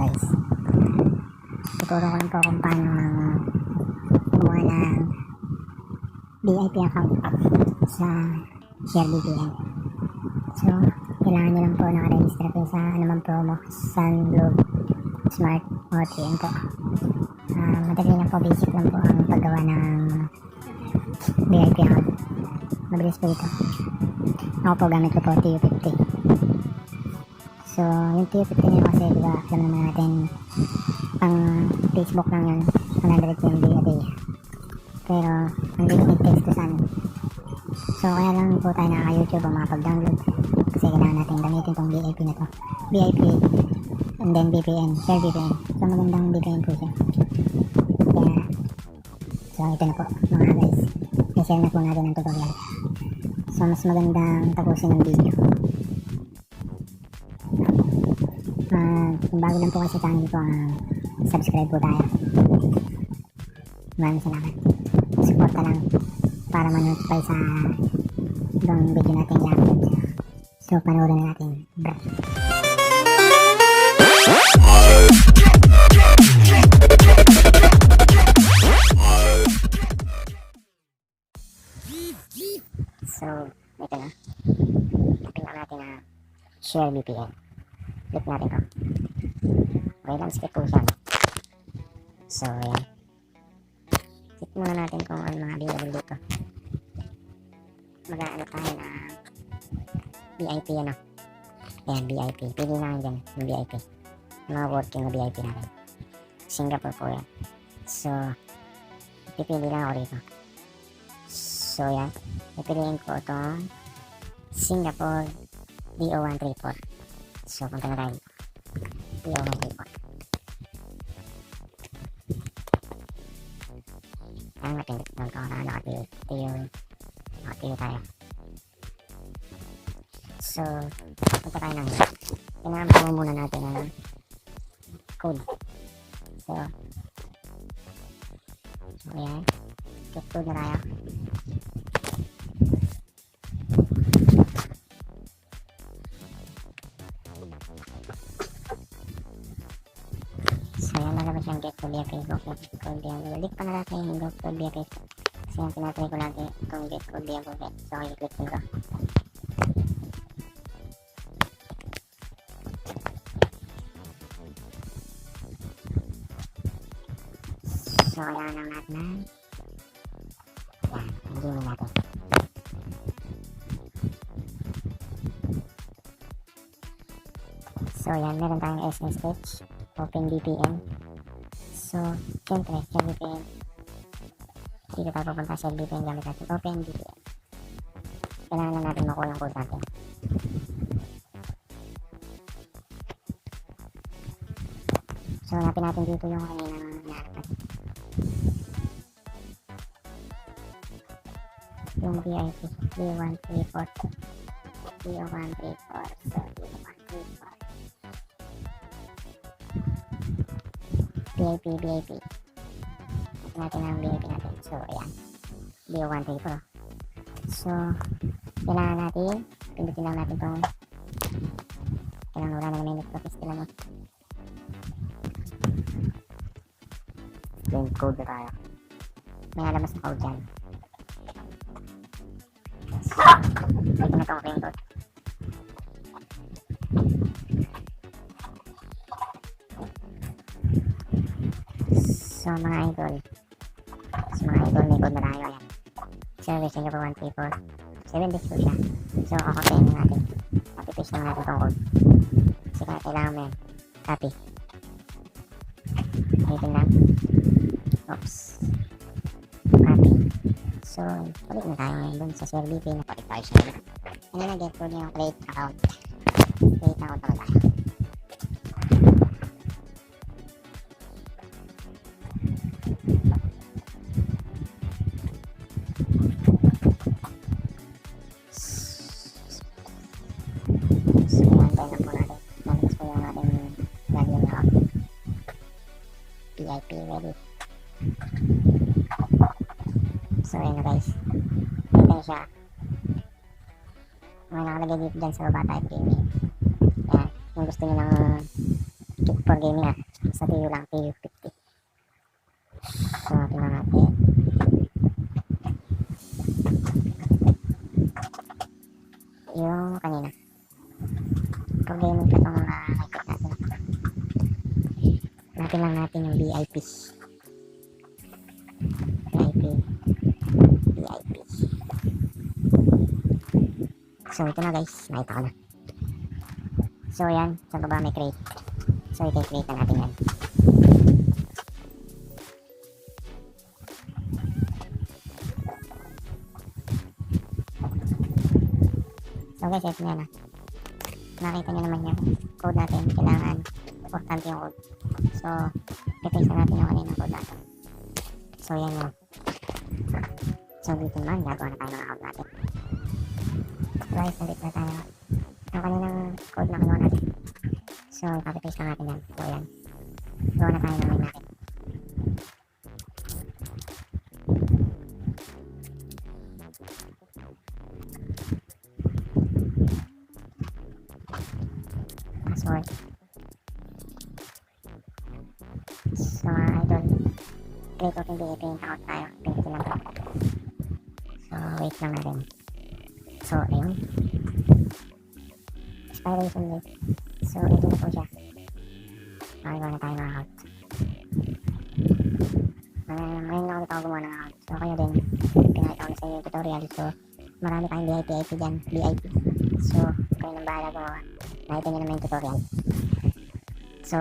guys, tuturo ko lang po kung paano gumawa ng v.i.p account sa Sharevpn. So kailangan nyo lang po nakaregister po sa anumang promo Sun Globe Smart o 3M po. Madali lang po, basic lang po ang paggawa ng v.i.p account. Mabilis po ito. Ako po gamit ko po TU50. So yung TU50 na yun kasi diba alam naman natin pang Facebook lang yun, 100 MB a day, pero unlimited text to sun. So kaya lang po tayo nakaka-YouTube o makapag-download kasi kailangan natin gamitin tong v.i.p na to, v.i.p and then VPN, Sharevpn. So magandang VPN po siya. Kaya so ito na po mga guys, i-share na po natin ang tutorial. So mas magandang tapusin ng video. Kung bago lang po kayo sa channel ko, subscribe po tayo. Maraming salamat. Suporta lang para ma-notify sa ibang video natin i-upload. So panoorin na natin, bro. So ito na, tingnan natin na Sharevpn. Click natin to. Okay lang, skip po siya. So ayan, click muna natin kung ano mga available dito. Mag-ano tayo na v.i.p ano. Ayan, v.i.p, pili na dyan yung v.i.p, mga working na v.i.p natin. Singapore po yan. So pipili lang ako rito. So yan, pipiliin ko itong Singapore D0134. So punta na tayo D0134. Ang napindot doon ko na nakapili tayo. So punta tayo ng kailangan po muna natin ang code. So ayan, click code na tayo. So yan, malabas yung get to v.i.p, go code v.i.p. Balik pa na natin yung go code v.i.p kasi yung tinatry ko lagi itong get code v.i.p. So i-click ko ito. So kailangan lang natin yan, hindi natin. So yan, meron tayong SSH, Open VPN. So syempre Sharevpn, dito tayo pupunta sa Sharevpn gamit natin Open VPN. Kailangan lang natin makuha yung code natin. So hanapin natin dito yung kanina nahanap natin, yung v.i.p D0134. D0134. So D0134 v.i.p. Natin ang v.i.p natin. So ayan, D0134. So kailangan natin pindutin lang natin itong, kailangan wala na naman yung process nila mo. Game code na tayo, may alabas na code dyan. So ito na itong game code. So mga idol, may code na tayo. Ayan, service Singapore 134, 7 days po siya. So kakapain na natin, copy-paste lang natin itong code kasi kailangan mo yan, copy, ulitin lang, oops, copy. So balik na tayo ngayon dun sa Sharevpn, balik tayo sa ano na get code yung create account naman tayo. v.i.p ready. So ayun na guys, ito na siya. May nakalagay dito dyan sa baba, type gaming. Yan, kung gusto nyo ng for gaming sa TU lang, TU 50. So tingnan natin yung kanina for gaming pa itong high-tech natin. Natin lang natin yung v.i.p. So ito na guys, nakita ko na. So yan, sa baba may crate. So i-create na natin yan. So guys, ito na. Nakita nyo naman yung code natin. Kailangan importante yung code. So i-paste na natin yung kanina code natin. So yan yun. So dito naman, gagawa na tayo ng account natin. Guys, nandito na tayo. Yung kaninang code na kinuha natin. So copy-paste na natin yan. So yan. Gawa na tayo ng link natin. Password. So idol, create open v.i.p account tayo. Pindutin lang to. So wait lang natin. So ayun, expiration date. So ito na po siya. Magawa na tayo ng account. Ngayon lang ulit ako gumawa ng account. So kayo din, pinakita ko na sa inyo yung tutorial. So marami tayong v.i.p dyan, v.i.p. So kayo nang bahala gumawa. Nakita nyo naman yung tutorial. So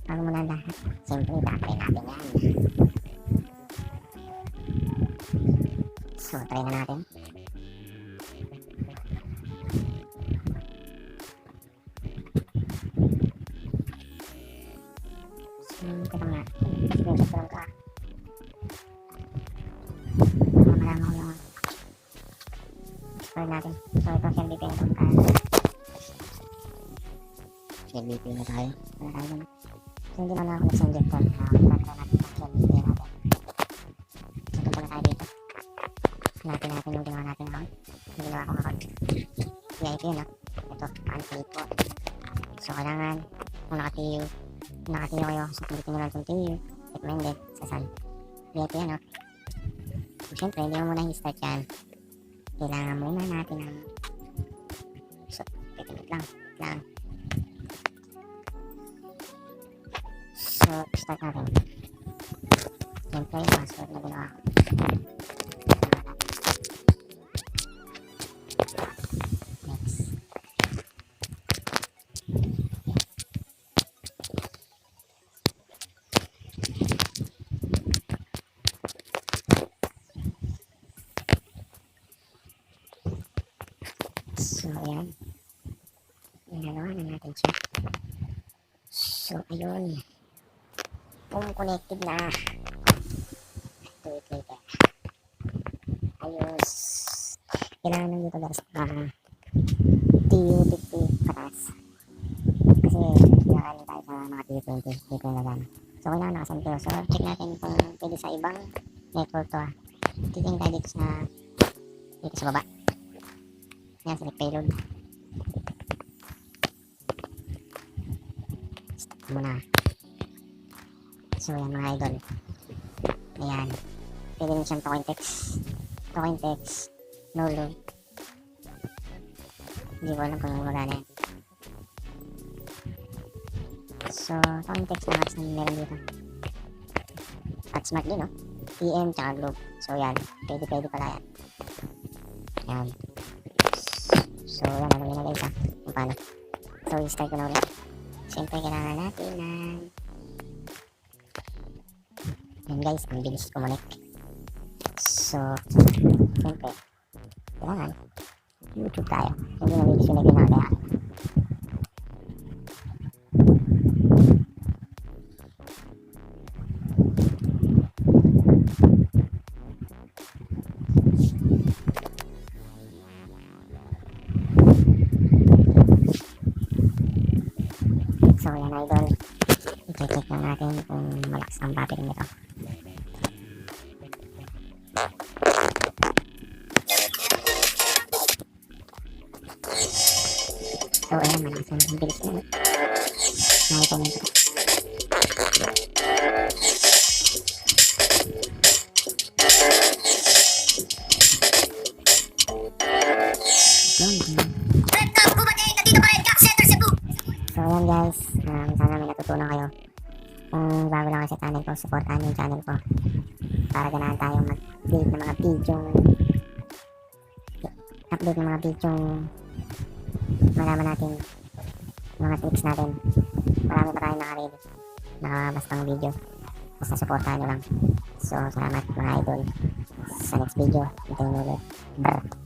bago muna ang lahat, siyempre try natin yan. So try na natin. So ito nga, screenshot ko lang ka. Malaman ko yung password natin. So ito Sharevpn ito. Sharevpn na tayo. Wala tayo naman. So hindi naman ako nag-send dito. Tatry natin ang Sharevpn natin. So punta na tayo dito. Hanapin natin yung ginawa natin account. Yung ginawa kong account. v.i.p yun, no? Ito, paano po. So kailangan, kung naka-TU kayo, so pindutin nyo lang itong TU. Recommended, sa saan. v.i.p yan, no? So syempre, hindi mo muna i-start yan. Kailangan muna natin ng... So, pipindot lang. So, start natin. Siyempre, yung password na ginawa ko. Next. So, ayan. Ginagawa na natin siya. So, ayun. Connected na. Do it later. Ayos. Kailangan nang dito guys. TU50 patas. Kasi kailangan tayo sa mga TU20. Dito na lang. So kailangan nakasan to. So check natin kung pwede sa ibang network to. Titingin tayo dito sa baba. Yan, select payload. Stop muna. So yan mga idol. Ayan. Pwede nyo siyang token text. No load. Hindi ko alam kung magana yan. So token text na apps na meron dito. At smart din, no? PM tsaka globe. So yan. Pwede pala yan. Ayan. So yan. Alam nyo na guys kung paano. So i-start ko na ulit. Siyempre kailangan natin ng... Yan guys, ang bilis connect. So, siyempre, kailangan YouTube tayo. Hindi na bilis yung naging So, yan idol. I-check lang natin kung malakas ang battery nito. So, ayan, malakas ang bilis nito. Makiconnect. So ayan guys, sana may natutunan kayo. Kung bago lang kayo sa channel ko, supportahan yung channel ko para ganahan tayong mag-update ng mga malaman natin, mga tips natin. Marami pa tayong nakaredy, nakabastang video, basta supportahan nyo lang. So salamat mga idol, sa next video hintayin nyo ulit. Brr.